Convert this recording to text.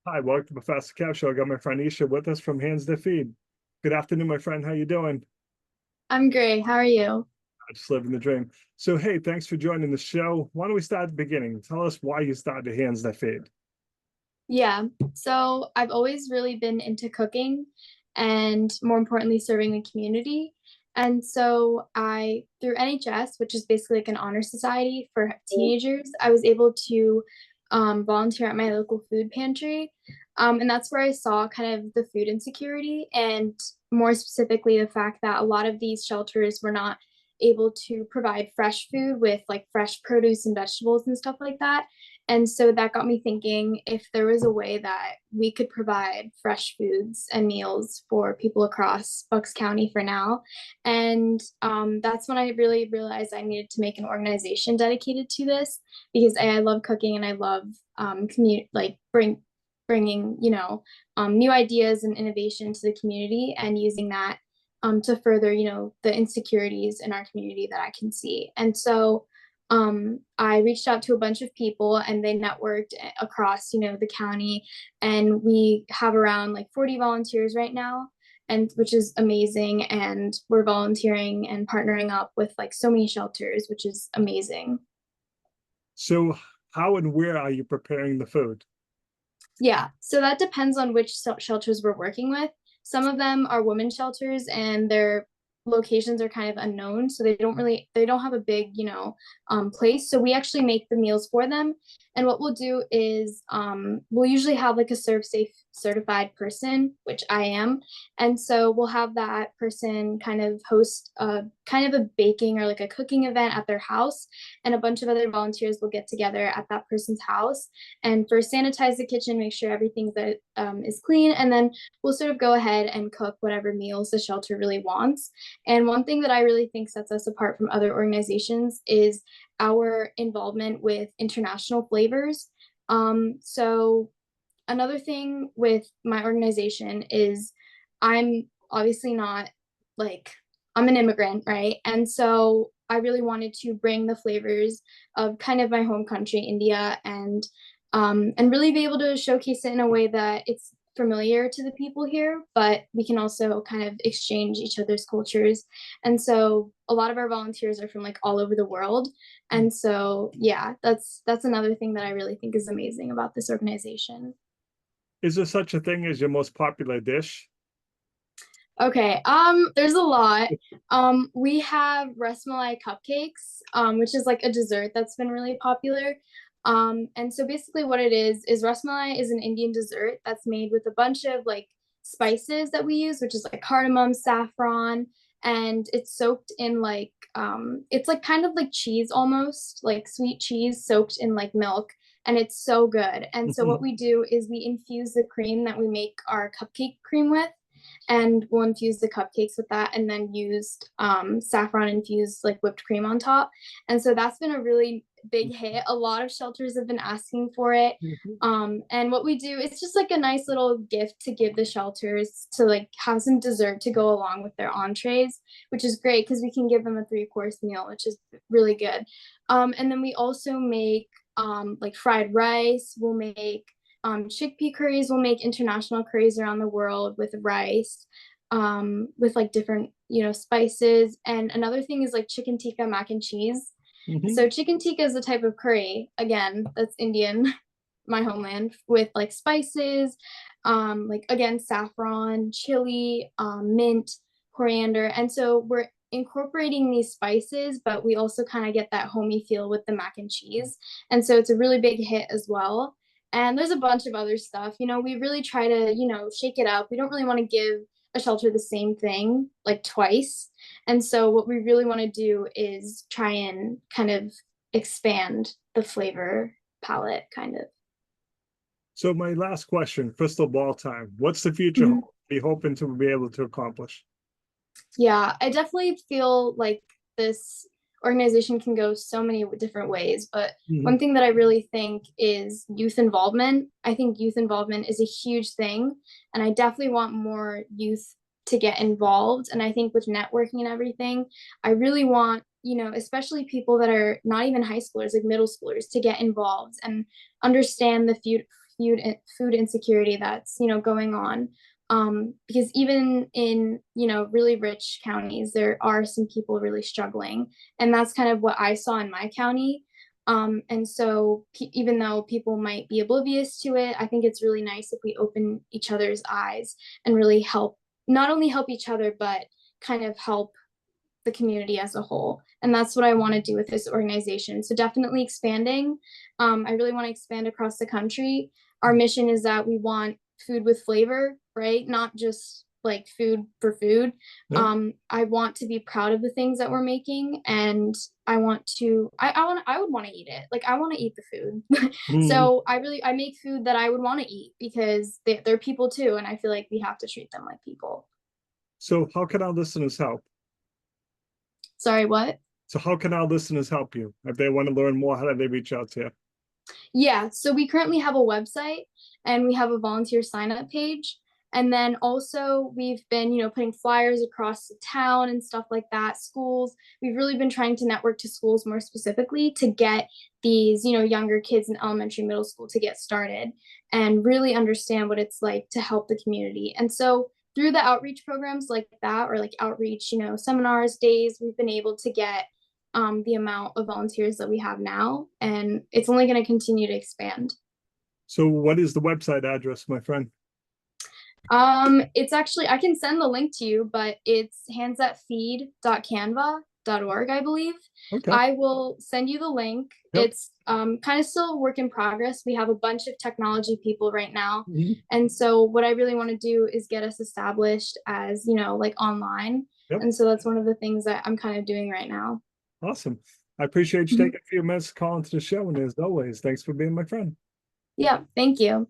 Hi, welcome to Professor Kev Show. I got my friend Esha with us from Hands That Feed. Good afternoon, my friend. How you doing? I'm great. How are you? I just living the dream. So, hey, thanks for joining the show. Why don't we start at the beginning? Tell us why you started Hands That Feed. Yeah. So I've always really been into cooking and more importantly, serving the community. And so through NHS, which is basically like an honor society for teenagers, I was able to volunteer at my local food pantry. And that's where I saw kind of the food insecurity and more specifically the fact that a lot of these shelters were not able to provide fresh food with like fresh produce and vegetables and stuff like that. And so that got me thinking if there was a way that we could provide fresh foods and meals for people across Bucks County for now. And that's when I really realized I needed to make an organization dedicated to this because I love cooking and I love bringing new ideas and innovation to the community and using that to further the insecurities in our community that I can see. And so I reached out to a bunch of people and they networked across, the county. And we have around like 40 volunteers right now, and which is amazing. And we're volunteering and partnering up with like so many shelters, which is amazing. So, how and where are you preparing the food? Yeah, so that depends on which shelters we're working with. Some of them are women's shelters and their locations are kind of unknown, so they don't have a big, place. So we actually make the meals for them. And what we'll do is we'll usually have like a serve safe certified person, which I am. And so we'll have that person kind of host a kind of a baking or like a cooking event at their house, and a bunch of other volunteers will get together at that person's house and first sanitize the kitchen, make sure everything that is clean, and then we'll sort of go ahead and cook whatever meals the shelter really wants. And one thing that I really think sets us apart from other organizations is our involvement with international flavors. So another thing with my organization is I'm obviously not like I'm an immigrant, right? And so I really wanted to bring the flavors of kind of my home country, India, and really be able to showcase it in a way that it's familiar to the people here, but we can also kind of exchange each other's cultures. And so a lot of our volunteers are from like all over the world. And so yeah, that's another thing that I really think is amazing about this organization. Is there such a thing as your most popular dish? Okay, there's a lot. We have Rasmalai cupcakes, which is like a dessert that's been really popular. And so basically what it is Rasmalai is an Indian dessert that's made with a bunch of like spices that we use, which is like cardamom, saffron, and it's soaked in like it's like kind of like cheese almost, like sweet cheese soaked in like milk, and it's so good. And so what we do is we infuse the cream that we make our cupcake cream with, and we'll infuse the cupcakes with that and then used saffron infused like whipped cream on top. And so that's been a really big hit. A lot of shelters have been asking for it. And what we do, it's just like a nice little gift to give the shelters to like have some dessert to go along with their entrees, which is great because we can give them a three-course meal, which is really good. And then we also make like fried rice. We'll make chickpea curries. Will make international curries around the world with rice, with like different, spices. And another thing is like chicken tikka mac and cheese. Mhm. So chicken tikka is a type of curry, again, that's Indian, my homeland, with like spices, like again, saffron, chili, mint, coriander. And so we're incorporating these spices, but we also kind of get that homey feel with the mac and cheese. And so it's a really big hit as well. And there's a bunch of other stuff. We really try to, shake it up. We don't really want to give a shelter the same thing like twice. And so what we really want to do is try and kind of expand the flavor palette, kind of. So, my last question, crystal ball time. What's the future Mhm. be hoping to be able to accomplish? Yeah, I definitely feel like this organization can go so many different ways, but one Mhm. thing that I really think is youth involvement. I think youth involvement is a huge thing, and I definitely want more youth to get involved. And I think with networking and everything, I really want, especially people that are not even high schoolers, like middle schoolers, to get involved and understand the food insecurity that's, going on. Because even in, really rich counties, there are some people really struggling. And that's kind of what I saw in my county. And so even though people might be oblivious to it, I think it's really nice if we open each other's eyes and really help, not only help each other, but kind of help the community as a whole. And that's what I want to do with this organization. So definitely expanding. I really want to expand across the country. Our mission is that we want food with flavor, right? Not just like food for food. Yeah. I want to be proud of the things that we're making, and I would want to eat it. Like I want to eat the food. Mm. So I make food that I would want to eat because they're people too, and I feel like we have to treat them like people. So how can our listeners help? Sorry, what? So how can our listeners help you? If they want to learn more, how do they reach out to you? Yeah, so we currently have a website and we have a volunteer sign up page. And then also we've been, putting flyers across the town and stuff like that, schools. We've really been trying to network to schools more specifically to get these, younger kids in elementary, middle school to get started and really understand what it's like to help the community. And so through the outreach programs like that, or like outreach, seminars, days, we've been able to get the amount of volunteers that we have now, and it's only going to continue to expand. So what is the website address, my friend? It's actually, I can send the link to you, but it's handsthatfeed.canva.org, I believe. Okay. I will send you the link. Yep. It's kind of still a work in progress. We have a bunch of technology people right now. Mhm. And so what I really want to do is get us established as, like online. Yep. And so that's one of the things that I'm kind of doing right now. Awesome. I appreciate you Mhm. taking a few minutes to call into the show. And as always, thanks for being my friend. Yeah, thank you.